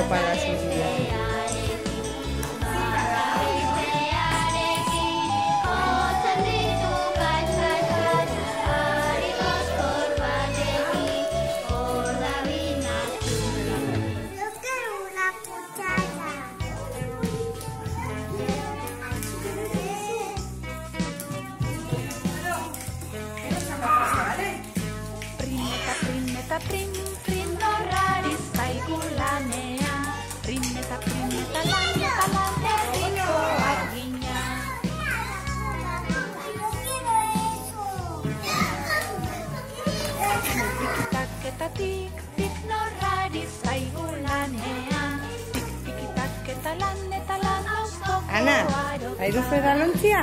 opala zuria. Prin, prin, norari zaigulanean, rineta, prineta, laneta, lanetiko argina. Tikitaketatik, tik norari zaigulanean, tikitaketa, laneta, lanostoko arokia. Ana, haidu fedalontzia?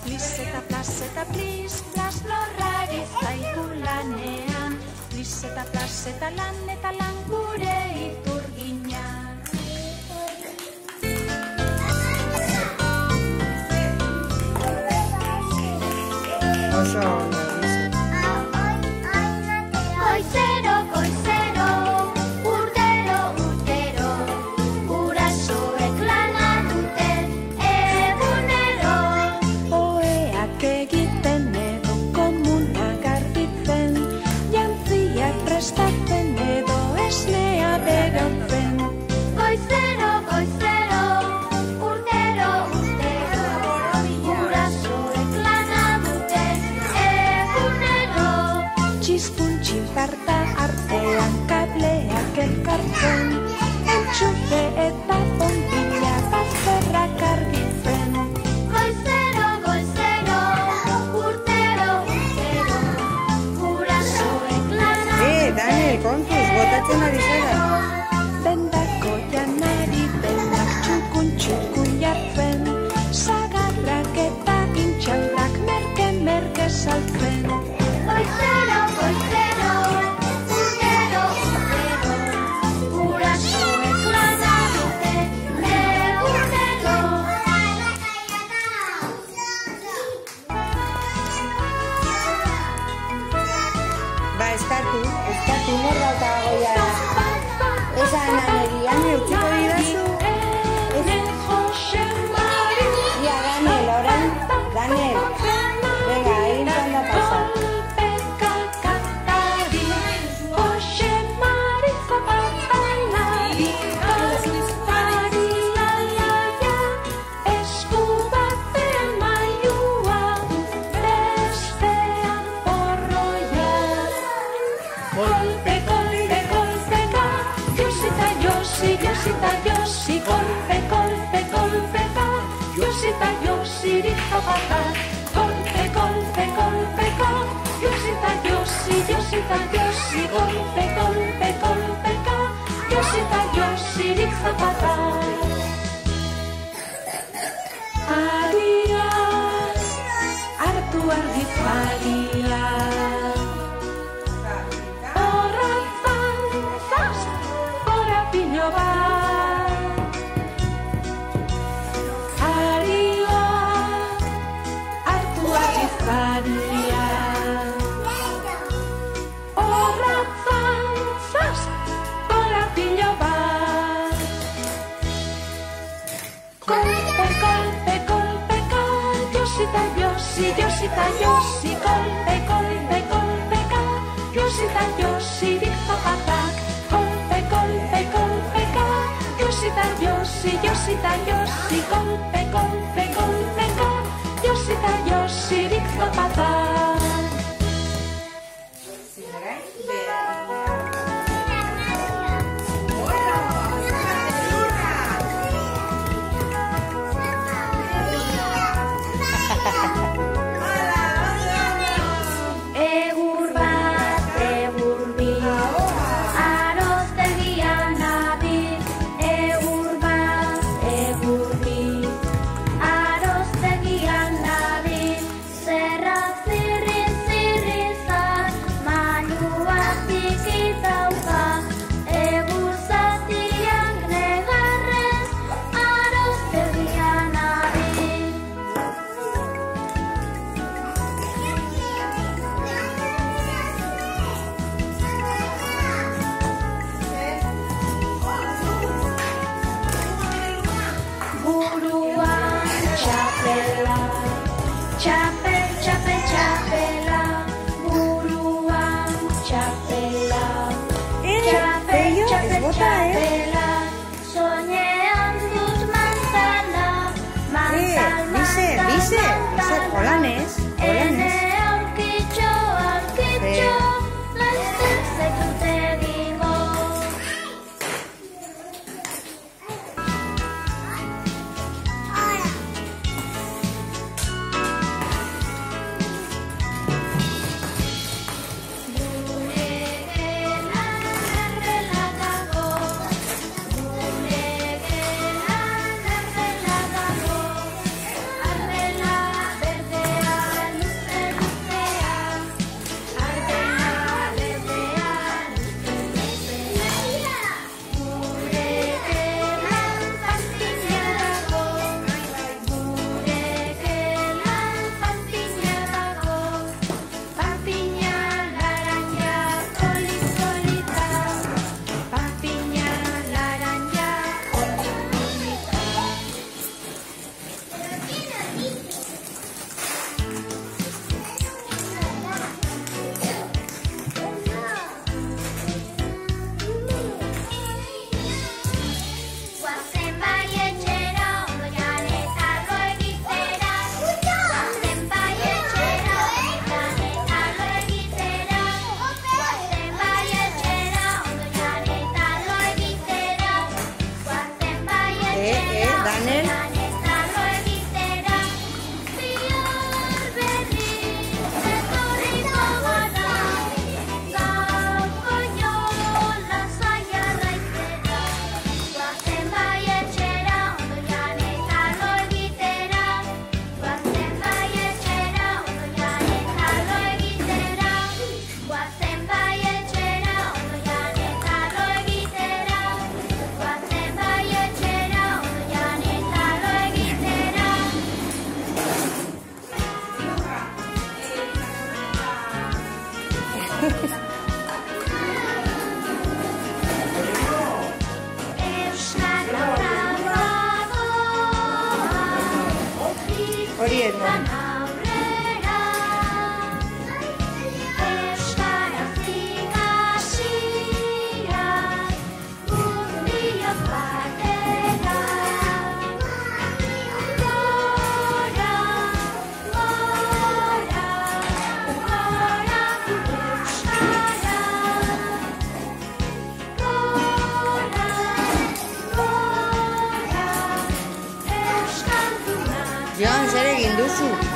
Pliseta, plaseta, plis, plas, norrari zaigulanean, pliseta, plaseta, laneta, lan gure iturgina. Oso ondo, bizi. Goizero, goizero, urtero, urtero, gurasoek lana dute egunero. Oheak egiten edo komuna garbitzen, jantziak prestatzen edo esnea berotzen. Goizero, goizero, urtero, urtero, gurasoek lana dute egunero. Txistun txinparta artean kableak elkartzen, entxufe eta bombilla bazterrak argitzen. Goizero, goizero, urtero, urtero, gurasoek lana Daniel, kontuz, botatzen ari zara. Bendako janari benak txukun txukun jartzen, sagarrak eta intxaurak merke saltzen. Goizero, goizero, urtero, urtero, gurasoek lana dute egunero. Ba, eskatu nor dauka goia. Esa ananerian eutziko didazu. Ia, Daniel, orain, Daniel. Venga, egin tanda pasa. Golpe, golpe, golpeka, Josita, Josi, Josita, Josi, golpe, golpe, golpeka, Josita, Josi, rizapata. Golpe, golpe, golpeka, Josita, Josi, Josita, Josi, golpe, golpe, golpeka, Josita, Josi, rizapata. Adiaz, hartu argi faria. Josita, Josi, golpe, golpe, golpeka, Josita, Josi, rizzapatak. Golpe, golpe, golpeka, Josita, Josi, Josita, Josi, golpe, golpe, golpeka, Josita, Josi, rizzapatak. txapela. Txapel, txapel, txapela, buruan txapela. Txapel, txapel, txapela, soñean dut manzana. Manzal, manzal, manzal, holanez. ene aurkitxo, aurkitxo, laizten zaitut egingo. Hori ez da. Joan, zer egin duzu?